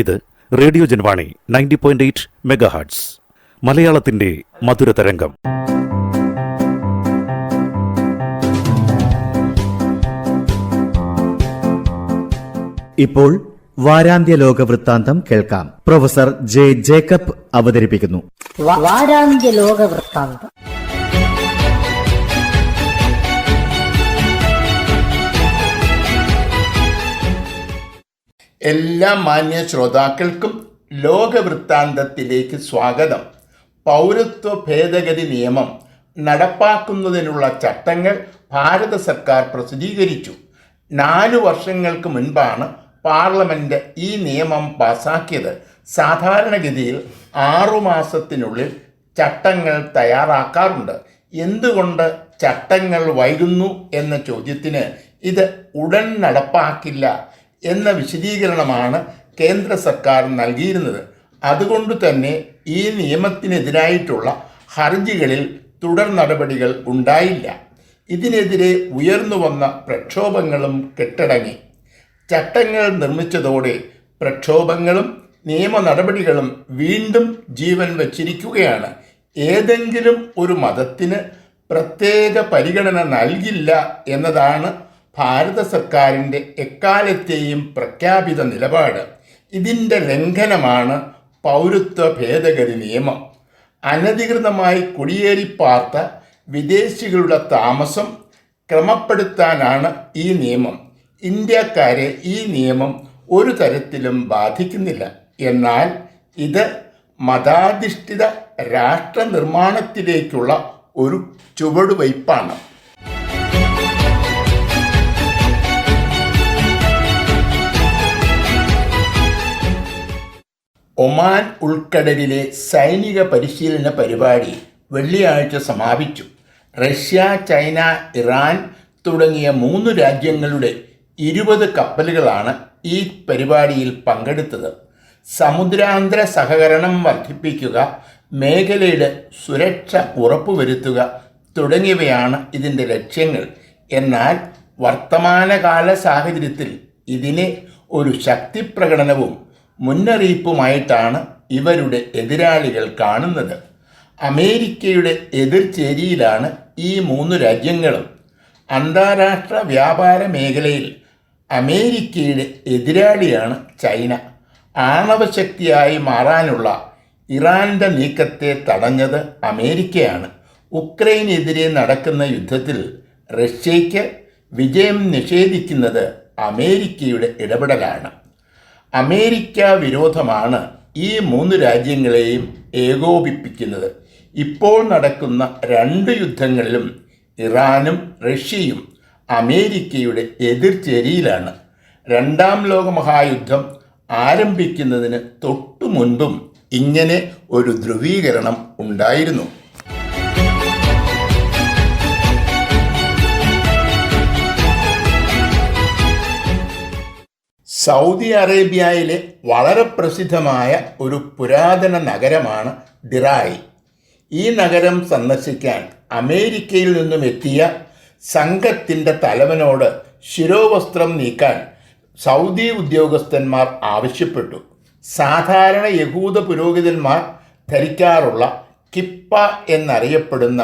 ഇത് radio Janvani 90.8 megahertz മലയാളത്തിന്റെ മധുരതരംഗം. ഇപ്പോൾ വാരാന്ത്യ ലോക വൃത്താന്തം കേൾക്കാം. പ്രൊഫസർ ജെ ജേക്കബ് അവതരിപ്പിക്കുന്നു. വാരാന്ത്യ ലോക വൃത്താന്തം. എല്ലാ മാന്യ ശ്രോതാക്കൾക്കും ലോകവൃത്താന്തത്തിലേക്ക് സ്വാഗതം. പൗരത്വ ഭേദഗതി നിയമം നടപ്പാക്കുന്നതിനുള്ള ചട്ടങ്ങൾ ഭാരത സർക്കാർ പ്രസിദ്ധീകരിച്ചു. 4 വർഷങ്ങൾക്ക് മുൻപാണ് പാർലമെന്റ് ഈ നിയമം പാസാക്കിയത്. സാധാരണഗതിയിൽ 6 മാസത്തിനുള്ളിൽ ചട്ടങ്ങൾ തയ്യാറാക്കാറുണ്ട്. എന്തുകൊണ്ട് ചട്ടങ്ങൾ വൈകുന്നു എന്ന ചോദ്യത്തിന് ഇത് ഉടൻ നടപ്പാക്കില്ല എന്ന വിശദീകരണമാണ് കേന്ദ്ര സർക്കാർ നൽകിയിരുന്നത്. അതുകൊണ്ട് തന്നെ ഈ നിയമത്തിനെതിരായിട്ടുള്ള ഹർജികളിൽ തുടർ നടപടികൾ ഉണ്ടായില്ല. ഇതിനെതിരെ ഉയർന്നു വന്ന പ്രക്ഷോഭങ്ങളും കെട്ടടങ്ങി. ചട്ടങ്ങൾ നിർമ്മിച്ചതോടെ പ്രക്ഷോഭങ്ങളും നിയമ നടപടികളും വീണ്ടും ജീവൻ വച്ചിരിക്കുകയാണ്. ഏതെങ്കിലും ഒരു മതത്തിന് പ്രത്യേക പരിഗണന നൽകില്ല എന്നതാണ് ഭാരത സർക്കാരിൻ്റെ എക്കാലത്തെയും പ്രഖ്യാപിത നിലപാട്. ഇതിൻ്റെ ലംഘനമാണ് പൗരത്വ ഭേദഗതി നിയമം. അനധികൃതമായി കുടിയേറിപ്പാർത്ത വിദേശികളുടെ താമസം ക്രമപ്പെടുത്താനാണ് ഈ നിയമം. ഇന്ത്യക്കാരെ ഈ നിയമം ഒരു തരത്തിലും ബാധിക്കുന്നില്ല. എന്നാൽ ഇത് മതാധിഷ്ഠിത രാഷ്ട്ര നിർമ്മാണത്തിലേക്കുള്ള ഒരു ചുവടുവയ്പ്പാണ്. ഒമാൻ ഉൾക്കടലിലെ സൈനിക പരിശീലന പരിപാടി വെള്ളിയാഴ്ച സമാപിച്ചു. റഷ്യ, ചൈന, ഇറാൻ തുടങ്ങിയ 3 രാജ്യങ്ങളുടെ 20 കപ്പലുകളാണ് ഈ പരിപാടിയിൽ പങ്കെടുത്തത്. സമുദ്രാന്തര സഹകരണം വർദ്ധിപ്പിക്കുക, മേഖലയുടെ സുരക്ഷ ഉറപ്പുവരുത്തുക തുടങ്ങിയവയാണ് ഇതിൻ്റെ ലക്ഷ്യങ്ങൾ. എന്നാൽ വർത്തമാനകാല സാഹചര്യത്തിൽ ഇതിനെ ഒരു ശക്തിപ്രകടനവും മുന്നറിയിപ്പുമായിട്ടാണ് ഇവരുടെ എതിരാളികൾ കാണുന്നത്. അമേരിക്കയുടെ എതിർചേരിയിലാണ് ഈ 3 രാജ്യങ്ങളും. അന്താരാഷ്ട്ര വ്യാപാര മേഖലയിൽ അമേരിക്കയുടെ എതിരാളിയാണ് ചൈന. ആണവശക്തിയായി മാറാനുള്ള ഇറാൻ്റെ നീക്കത്തെ തടഞ്ഞത് അമേരിക്കയാണ്. ഉക്രൈനെതിരെ നടക്കുന്ന യുദ്ധത്തിൽ റഷ്യയ്ക്ക് വിജയം നിഷേധിക്കുന്നത് അമേരിക്കയുടെ ഇടപെടലാണ്. അമേരിക്ക വിരോധമാണ് ഈ 3 രാജ്യങ്ങളെയും ഏകോപിപ്പിക്കുന്നത്. ഇപ്പോൾ നടക്കുന്ന 2 യുദ്ധങ്ങളിലും ഇറാനും റഷ്യയും അമേരിക്കയുടെ എതിർചേരിയിലാണ്. 2ാം ലോകമഹായുദ്ധം ആരംഭിക്കുന്നതിന് തൊട്ടു മുൻപും ഇങ്ങനെ ഒരു ധ്രുവീകരണം ഉണ്ടായിരുന്നു. സൗദി അറേബ്യയിലെ വളരെ പ്രസിദ്ധമായ ഒരു പുരാതന നഗരമാണ് ദിറായ്. ഈ നഗരം സന്ദർശിക്കാൻ അമേരിക്കയിൽ നിന്നും എത്തിയ സംഘത്തിൻ്റെ തലവനോട് ശിരോവസ്ത്രം നീക്കാൻ സൗദി ഉദ്യോഗസ്ഥന്മാർ ആവശ്യപ്പെട്ടു. സാധാരണ യഹൂദ പുരോഹിതന്മാർ ധരിക്കാറുള്ള കിപ്പ എന്നറിയപ്പെടുന്ന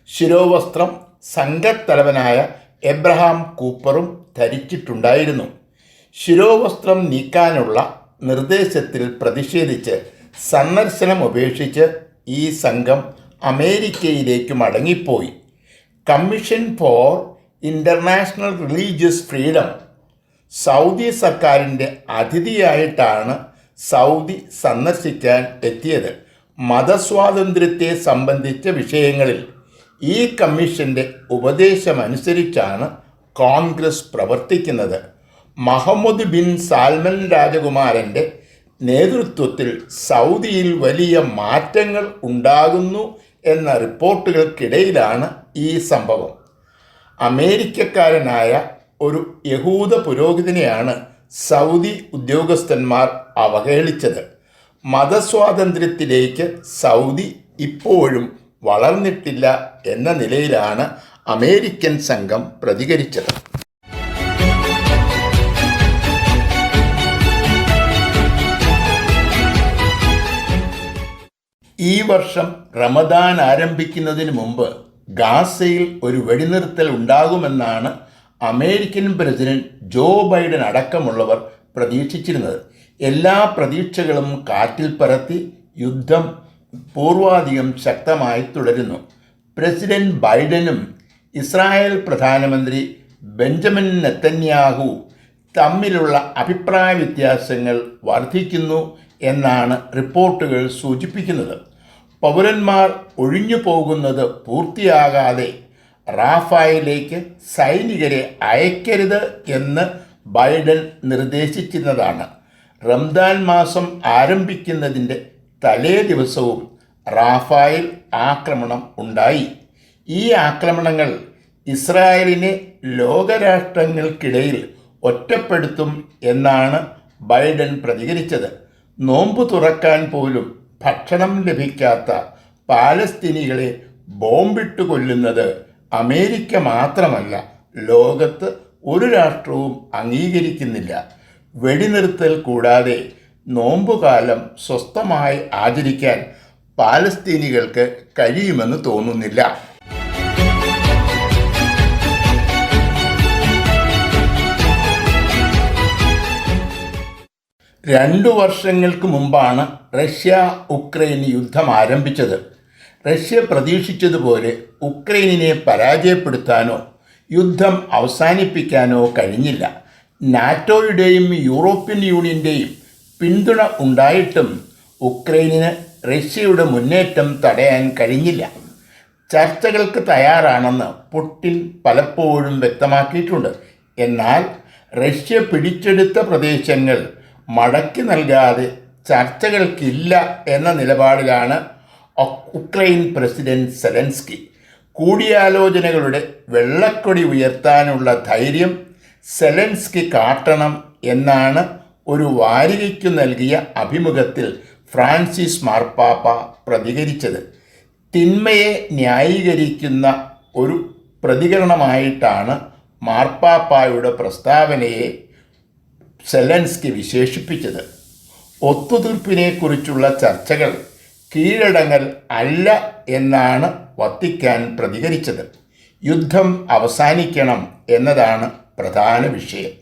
ശിരോവസ്ത്രം സംഘത്തലവനായ എബ്രഹാം കൂപ്പറും ധരിച്ചിട്ടുണ്ടായിരുന്നു. ശിരോവസ്ത്രം നീക്കാനുള്ള നിർദ്ദേശത്തിൽ പ്രതിഷേധിച്ച് സന്ദർശനം ഉപേക്ഷിച്ച് ഈ സംഘം അമേരിക്കയിലേക്ക് മടങ്ങിപ്പോയി. Commission for international religious freedom Saudi സർക്കാരിൻ്റെ അതിഥിയായിട്ടാണ് സൗദി സന്ദർശിക്കാൻ എത്തിയത്. മതസ്വാതന്ത്ര്യത്തെ സംബന്ധിച്ച വിഷയങ്ങളിൽ ഈ കമ്മീഷൻ്റെ ഉപദേശമനുസരിച്ചാണ് കോൺഗ്രസ് പ്രവർത്തിക്കുന്നത്. മുഹമ്മദ് ബിൻ സാൽമൻ രാജകുമാരൻ്റെ നേതൃത്വത്തിൽ സൗദിയിൽ വലിയ മാറ്റങ്ങൾ ഉണ്ടാകുന്നു എന്ന റിപ്പോർട്ടുകൾക്കിടയിലാണ് ഈ സംഭവം. അമേരിക്കക്കാരനായ ഒരു യഹൂദ പുരോഹിതനെയാണ് സൗദി ഉദ്യോഗസ്ഥന്മാർ അവഹേളിച്ചത്. മതസ്വാതന്ത്ര്യത്തിലേക്ക് സൗദി ഇപ്പോഴും വളർന്നിട്ടില്ല എന്ന നിലയിലാണ് അമേരിക്കൻ സംഘം പ്രതികരിച്ചത്. ഈ വർഷം റമദാൻ ആരംഭിക്കുന്നതിന് മുമ്പ് ഗാസയിൽ ഒരു വെടിനിർത്തൽ ഉണ്ടാകുമെന്നാണ് അമേരിക്കൻ പ്രസിഡന്റ് ജോ ബൈഡൻ അടക്കമുള്ളവർ പ്രതീക്ഷിച്ചിരുന്നത്. എല്ലാ പ്രതീക്ഷകളും കാറ്റിൽ പറത്തി യുദ്ധം പൂർവാധികം ശക്തമായി തുടരുന്നു. പ്രസിഡന്റ് ബൈഡനും ഇസ്രായേൽ പ്രധാനമന്ത്രി ബെഞ്ചമിൻ നെതന്യാഹു തമ്മിലുള്ള അഭിപ്രായ വ്യത്യാസങ്ങൾ വർദ്ധിക്കുന്നു എന്നാണ് റിപ്പോർട്ടുകൾ സൂചിപ്പിക്കുന്നത്. പൗരന്മാർ ഒഴിഞ്ഞു പോകുന്നത് പൂർത്തിയാകാതെ റാഫയിലേക്ക് സൈനികരെ അയക്കരുത് എന്ന് ബൈഡൻ നിർദ്ദേശിച്ചിരുന്നതാണ്. റംദാൻ മാസം ആരംഭിക്കുന്നതിൻ്റെ തലേ ദിവസവും റാഫയിൽ ആക്രമണം ഉണ്ടായി. ഈ ആക്രമണങ്ങൾ ഇസ്രായേലിനെ ലോകരാഷ്ട്രങ്ങൾക്കിടയിൽ ഒറ്റപ്പെടുത്തും എന്നാണ് ബൈഡൻ പ്രതികരിച്ചത്. നോമ്പ് തുറക്കാൻ പോലും ഭക്ഷണം ലഭിക്കാത്ത പാലസ്തീനികളെ ബോംബിട്ട് കൊല്ലുന്നത് അമേരിക്ക മാത്രമല്ല, ലോകത്ത് ഒരു രാഷ്ട്രവും അംഗീകരിക്കുന്നില്ല. വെടിനിർത്തൽ കൂടാതെ നോമ്പുകാലം സ്വസ്ഥമായി ആചരിക്കാൻ പാലസ്തീനികൾക്ക് കഴിയുമെന്ന് തോന്നുന്നില്ല. 2 വർഷങ്ങൾക്ക് മുമ്പാണ് റഷ്യ ഉക്രൈൻ യുദ്ധം ആരംഭിച്ചത്. റഷ്യ പ്രതീക്ഷിച്ചതുപോലെ ഉക്രൈനിനെ പരാജയപ്പെടുത്താനോ യുദ്ധം അവസാനിപ്പിക്കാനോ കഴിഞ്ഞില്ല. നാറ്റോയുടെയും യൂറോപ്യൻ യൂണിയൻ്റെയും പിന്തുണ ഉണ്ടായിട്ടും ഉക്രൈനിന് റഷ്യയുടെ മുന്നേറ്റം തടയാൻ കഴിഞ്ഞില്ല. ചർച്ചകൾക്ക് തയ്യാറാണെന്ന് പുടിൻ പലപ്പോഴും വ്യക്തമാക്കിയിട്ടുണ്ട്. എന്നാൽ റഷ്യ പിടിച്ചെടുത്ത പ്രദേശങ്ങൾ മടക്കി നൽകാതെ ചർച്ചകൾക്കില്ല എന്ന നിലപാടിലാണ് ഉക്രൈൻ പ്രസിഡന്റ് സെലൻസ്കി. കൂടിയാലോചനകളുടെ വെള്ളക്കൊടി ഉയർത്താനുള്ള ധൈര്യം സെലൻസ്കി കാട്ടണം എന്നാണ് ഒരു വാരികയ്ക്കു നൽകിയ അഭിമുഖത്തിൽ ഫ്രാൻസിസ് മാർപ്പാപ്പ പ്രതികരിച്ചത്. തിന്മയെ ന്യായീകരിക്കുന്ന ഒരു പ്രതികരണമായിട്ടാണ് മാർപ്പാപ്പായുടെ പ്രസ്താവനയെ സെലൻസ്കി വിശേഷിപ്പിച്ചത്. ഒത്തുതീർപ്പിനെക്കുറിച്ചുള്ള ചർച്ചകൾ കീഴടങ്ങൽ അല്ല എന്നാണ് വത്തിക്കാൻ പ്രതികരിച്ചത്. യുദ്ധം അവസാനിക്കണം എന്നതാണ് പ്രധാന വിഷയം.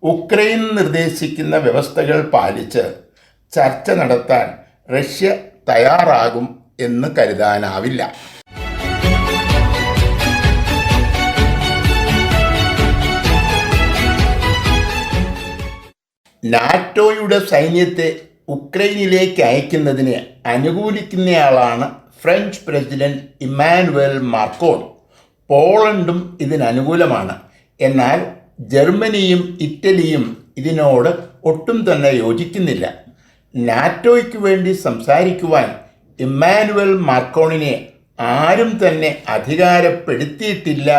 ഉക്രൈൻ നിർദ്ദേശിക്കുന്ന വ്യവസ്ഥകൾ പാലിച്ച് ചർച്ച നടത്താൻ റഷ്യ തയ്യാറാകും എന്ന് കരുതാനാവില്ല. നാറ്റോയുടെ സൈന്യത്തെ ഉക്രൈനിലേക്ക് അയക്കുന്നതിനെ അനുകൂലിക്കുന്നയാളാണ് ഫ്രഞ്ച് പ്രസിഡന്റ് ഇമ്മാനുവൽ മാക്രോൺ. പോളണ്ടും ഇതിനനുകൂലമാണ്. എന്നാൽ ജർമ്മനിയും ഇറ്റലിയും ഇതിനോട് ഒട്ടും തന്നെ യോജിക്കുന്നില്ല. നാറ്റോയ്ക്ക് വേണ്ടി സംസാരിക്കുവാൻ ഇമ്മാനുവൽ മാക്രോണിനെ ആരും തന്നെ അധികാരപ്പെടുത്തിയിട്ടില്ല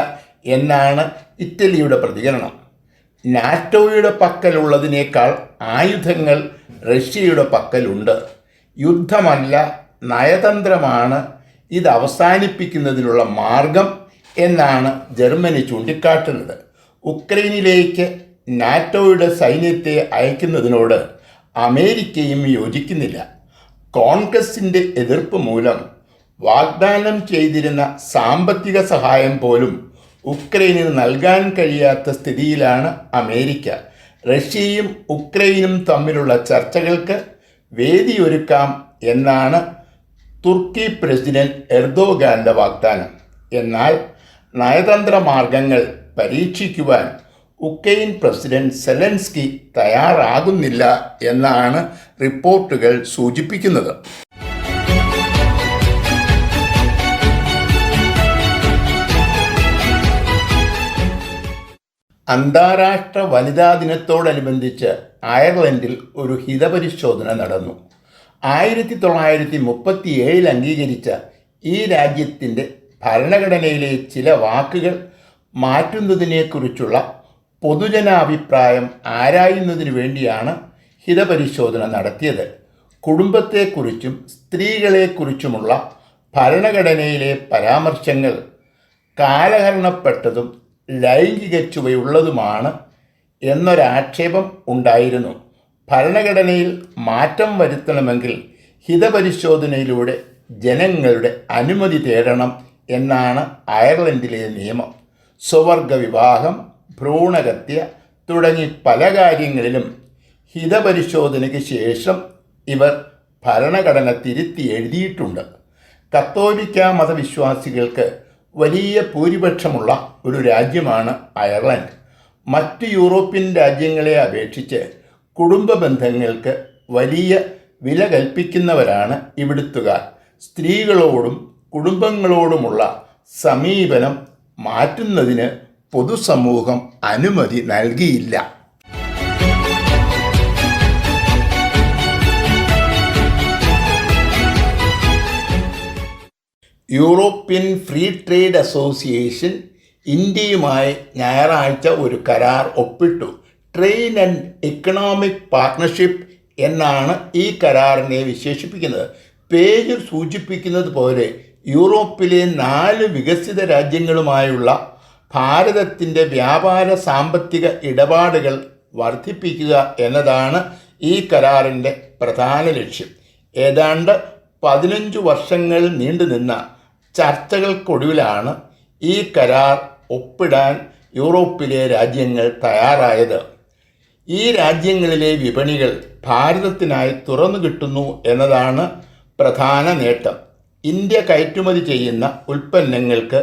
എന്നാണ് ഇറ്റലിയുടെ പ്രതികരണം. നാറ്റോയുടെ പക്കലുള്ളതിനേക്കാൾ ആയുധങ്ങൾ റഷ്യയുടെ പക്കലുണ്ട്. യുദ്ധമല്ല, നയതന്ത്രമാണ് ഇത് അവസാനിപ്പിക്കുന്നതിനുള്ള മാർഗം എന്നാണ് ജർമ്മനി ചൂണ്ടിക്കാട്ടുന്നത്. ഉക്രൈനിലേക്ക് നാറ്റോയുടെ സൈന്യത്തെ അയക്കുന്നതിനോട് അമേരിക്കയും യോജിക്കുന്നില്ല. കോൺഗ്രസിൻ്റെ എതിർപ്പ് മൂലം വാഗ്ദാനം ചെയ്തിരുന്ന സാമ്പത്തിക സഹായം പോലും ഉക്രൈനിന് നൽകാൻ കഴിയാത്ത സ്ഥിതിയിലാണ് അമേരിക്ക. റഷ്യയും ഉക്രൈനും തമ്മിലുള്ള ചർച്ചകൾക്ക് വേദിയൊരുക്കാം എന്നാണ് തുർക്കി പ്രസിഡന്റ് എർദോഗാന്റെ വാഗ്ദാനം. എന്നാൽ നയതന്ത്ര മാർഗങ്ങൾ പരീക്ഷിക്കുവാൻ ഉക്രൈൻ പ്രസിഡന്റ് സെലൻസ്കി തയ്യാറാകുന്നില്ല എന്നാണ് റിപ്പോർട്ടുകൾ സൂചിപ്പിക്കുന്നത്. അന്താരാഷ്ട്ര വനിതാ ദിനത്തോടനുബന്ധിച്ച് അയർലൻഡിൽ ഒരു ഹിതപരിശോധന നടന്നു. 1937 അംഗീകരിച്ച ഈ രാജ്യത്തിൻ്റെ ഭരണഘടനയിലെ ചില വാക്കുകൾ മാറ്റുന്നതിനെക്കുറിച്ചുള്ള പൊതുജനാഭിപ്രായം ആരായുന്നതിനു വേണ്ടിയാണ് ഹിതപരിശോധന നടത്തിയത്. കുടുംബത്തെക്കുറിച്ചും സ്ത്രീകളെക്കുറിച്ചുമുള്ള ഭരണഘടനയിലെ പരാമർശങ്ങൾ കാലഹരണപ്പെട്ടതും ലൈംഗിക ചുവയുള്ളതുമാണ് എന്നൊരാക്ഷേപം ഉണ്ടായിരുന്നു. ഭരണഘടനയിൽ മാറ്റം വരുത്തണമെങ്കിൽ ഹിതപരിശോധനയിലൂടെ ജനങ്ങളുടെ അനുമതി തേടണം എന്നാണ് അയർലൻഡിലെ നിയമം. സ്വവർഗ വിവാഹം, ഭ്രൂണഹത്യ തുടങ്ങി പല കാര്യങ്ങളിലും ഹിതപരിശോധനയ്ക്ക് ശേഷം ഇവർ ഭരണഘടന തിരുത്തി എഴുതിയിട്ടുണ്ട്. കത്തോലിക്ക മതവിശ്വാസികൾക്ക് വലിയ ഭൂരിപക്ഷമുള്ള ഒരു രാജ്യമാണ് അയർലൻഡ്. മറ്റ് യൂറോപ്യൻ രാജ്യങ്ങളെ അപേക്ഷിച്ച് കുടുംബ ബന്ധങ്ങൾക്ക് വലിയ വില കൽപ്പിക്കുന്നവരാണ് ഇവിടുത്തുകാർ. സ്ത്രീകളോടും കുടുംബങ്ങളോടുമുള്ള സമീപനം മാറ്റുന്നതിന് പൊതുസമൂഹം അനുമതി നൽകിയില്ല. യൂറോപ്യൻ ഫ്രീ ട്രേഡ് അസോസിയേഷൻ ഇന്ത്യയുമായി ഞായറാഴ്ച ഒരു കരാർ ഒപ്പിട്ടു. ട്രെയിൻ ആൻഡ് എക്കണോമിക് പാർട്ട്ണർഷിപ്പ് എന്നാണ് ഈ കരാറിനെ വിശേഷിപ്പിക്കുന്നത്. പേര് സൂചിപ്പിക്കുന്നത് പോലെ യൂറോപ്പിലെ 4 വികസിത രാജ്യങ്ങളുമായുള്ള ഭാരതത്തിൻ്റെ വ്യാപാര സാമ്പത്തിക ഇടപാടുകൾ വർദ്ധിപ്പിക്കുക എന്നതാണ് ഈ കരാറിൻ്റെ പ്രധാന ലക്ഷ്യം. ഏതാണ്ട് 15 വർഷങ്ങൾ നീണ്ടുനിന്ന ചർച്ചകൾക്കൊടുവിലാണ് ഈ കരാർ ഒപ്പിടാൻ യൂറോപ്പിലെ രാജ്യങ്ങൾ തയ്യാറായത്. ഈ രാജ്യങ്ങളിലെ വിപണികൾ ഭാരതത്തിനായി തുറന്നു കിട്ടുന്നു എന്നതാണ് പ്രധാന നേട്ടം. ഇന്ത്യ കയറ്റുമതി ചെയ്യുന്ന ഉൽപ്പന്നങ്ങൾക്ക്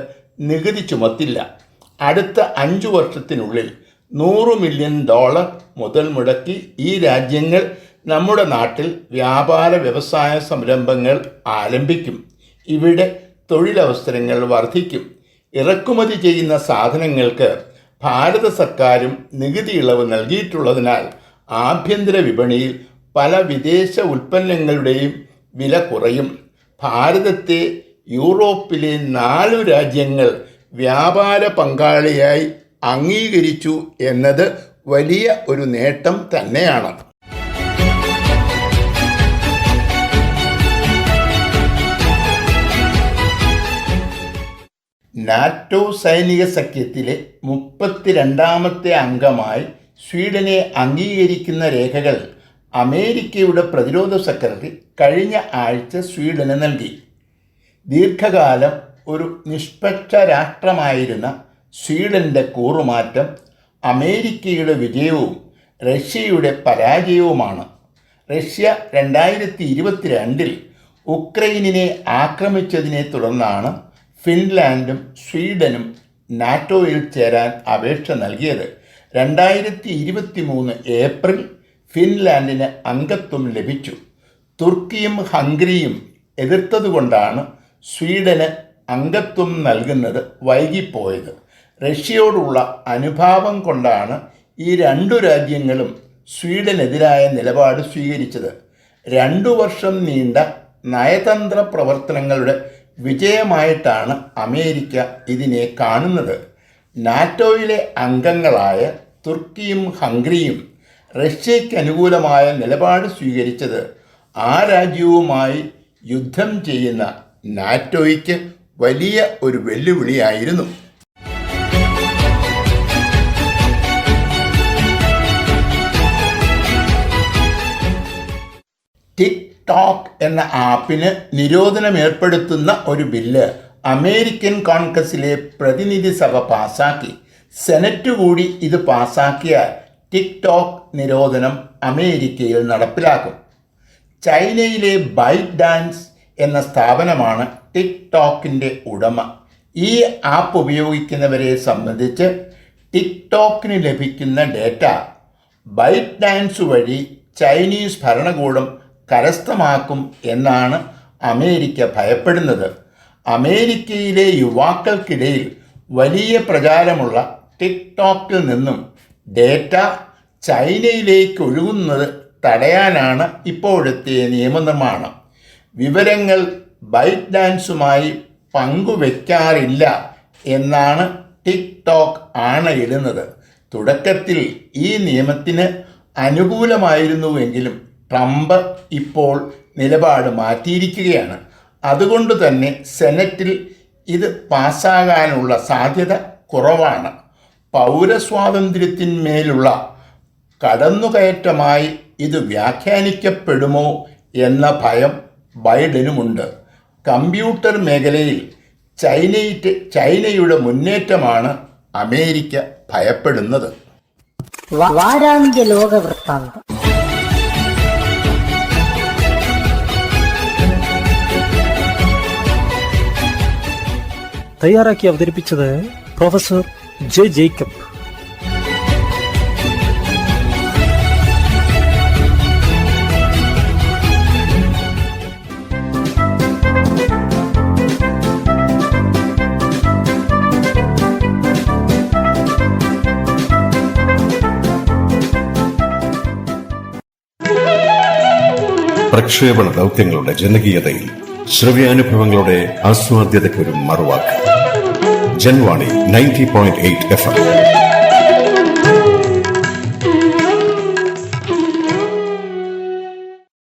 നികുതി ചുമത്തില്ല. അടുത്ത 5 വർഷത്തിനുള്ളിൽ $100 മില്യൺ മുതൽ മുടക്കി ഈ രാജ്യങ്ങൾ നമ്മുടെ നാട്ടിൽ വ്യാപാര വ്യവസായ സംരംഭങ്ങൾ ആരംഭിക്കും. ഇവിടെ തൊഴിലവസരങ്ങൾ വർദ്ധിക്കും. ഇറക്കുമതി ചെയ്യുന്ന സാധനങ്ങൾക്ക് ഭാരത സർക്കാരും നികുതി ഇളവ് നൽകിയിട്ടുള്ളതിനാൽ ആഭ്യന്തര വിപണിയിൽ പല വിദേശ ഉൽപ്പന്നങ്ങളുടെയും വില കുറയും. ഭാരതത്തെ യൂറോപ്പിലെ 4 രാജ്യങ്ങൾ വ്യാപാര പങ്കാളിയായി അംഗീകരിച്ചു എന്നത് വലിയ ഒരു നേട്ടം തന്നെയാണ്. നാറ്റോ സൈനിക സഖ്യത്തിലെ 32ാമത്തെ അംഗമായി സ്വീഡനെ അംഗീകരിക്കുന്ന രേഖകൾ അമേരിക്കയുടെ പ്രതിരോധ സെക്രട്ടറി കഴിഞ്ഞ ആഴ്ച സ്വീഡന് നൽകി. ദീർഘകാലം ഒരു നിഷ്പക്ഷ രാഷ്ട്രമായിരുന്ന സ്വീഡൻ്റെ കൂറുമാറ്റം അമേരിക്കയുടെ വിജയവും റഷ്യയുടെ പരാജയവുമാണ്. റഷ്യ 2022 ഉക്രൈനിനെ ആക്രമിച്ചതിനെ തുടർന്നാണ് ഫിൻലാൻഡും സ്വീഡനും നാറ്റോയിൽ ചേരാൻ അപേക്ഷ നൽകിയത്. 2023 ഏപ്രിൽ ഫിൻലാൻഡിന് അംഗത്വം ലഭിച്ചു. തുർക്കിയും ഹംഗറിയും എതിർത്തതുകൊണ്ടാണ് സ്വീഡന് അംഗത്വം നൽകുന്നത് വൈകിപ്പോയത്. റഷ്യയോടുള്ള അനുഭാവം കൊണ്ടാണ് ഈ 2 രാജ്യങ്ങളും സ്വീഡനെതിരായ നിലപാട് സ്വീകരിച്ചത്. 2 വർഷം നീണ്ട നയതന്ത്ര പ്രവർത്തനങ്ങളുടെ വിജയമായിട്ടാണ് അമേരിക്ക ഇതിനെ കാണുന്നത്. നാറ്റോയിലെ അംഗങ്ങളായ തുർക്കിയും ഹംഗറിയും റഷ്യയ്ക്ക് അനുകൂലമായ നിലപാട് സ്വീകരിച്ചത് ആ രാജ്യവുമായി യുദ്ധം ചെയ്യുന്ന നാറ്റോയ്ക്ക് വലിയ ഒരു വെല്ലുവിളിയായിരുന്നു. ടിക്ടോക്ക് എന്ന ആപ്പിന് നിരോധനം ഏർപ്പെടുത്തുന്ന ഒരു ബില്ല് അമേരിക്കൻ കോൺഗ്രസിലെ പ്രതിനിധി സഭ പാസാക്കി. സെനറ്റ് കൂടി ഇത് പാസാക്കിയാൽ ടിക്ടോക്ക് നിരോധനം അമേരിക്കയിൽ നടപ്പിലാക്കും. ചൈനയിലെ ബൈറ്റ് ഡാൻസ് എന്ന സ്ഥാപനമാണ് ടിക്ടോക്കിൻ്റെ ഉടമ. ഈ ആപ്പ് ഉപയോഗിക്കുന്നവരെ സംബന്ധിച്ച് ടിക്ടോക്കിന് ലഭിക്കുന്ന ഡേറ്റ ബൈറ്റ് ഡാൻസ് വഴി ചൈനീസ് ഭരണകൂടം കരസ്ഥമാക്കും എന്നാണ് അമേരിക്ക ഭയപ്പെടുന്നത്. അമേരിക്കയിലെ യുവാക്കൾക്കിടയിൽ വലിയ പ്രചാരമുള്ള ടിക്ടോക്കിൽ നിന്നും ഡേറ്റ ചൈനയിലേക്ക് ഒഴുകുന്നത് തടയാനാണ് ഇപ്പോഴത്തെ നിയമനിർമ്മാണം. വിവരങ്ങൾ ബൈറ്റ് ഡാൻസുമായി പങ്കുവെക്കാറില്ല എന്നാണ് ടിക്ടോക്ക് ആണയിടുന്നത്. തുടക്കത്തിൽ ഈ നിയമത്തിന് അനുകൂലമായിരുന്നുവെങ്കിലും ട്രംപ് ഇപ്പോൾ നിലപാട് മാറ്റിയിരിക്കുകയാണ്. അതുകൊണ്ട് തന്നെ സെനറ്റിൽ ഇത് പാസ്സാകാനുള്ള സാധ്യത കുറവാണ്. പൗരസ്വാതന്ത്ര്യത്തിന്മേലുള്ള കടന്നുകയറ്റമായി ഇത് വ്യാഖ്യാനിക്കപ്പെടുമോ എന്ന ഭയം ബൈഡനുമുണ്ട്. കമ്പ്യൂട്ടർ മേഖലയിൽ ചൈനയുടെ മുന്നേറ്റമാണ് അമേരിക്ക ഭയപ്പെടുന്നത്. വാരാന്ത്യ ലോക വൃത്താന്തം. തയ്യാറാക്കി അവതരിപ്പിച്ചത് പ്രൊഫസർ ജെ ജേക്കബ്. പ്രക്ഷേപണ ദൗത്യങ്ങളുടെ ജനകീയതയിൽ ശ്രവ്യാനുഭവങ്ങളുടെ ആസ്വാദ്യതയ്ക്കൊരു മറുവാക്ക്. ജൻവാണി 90.8 FM.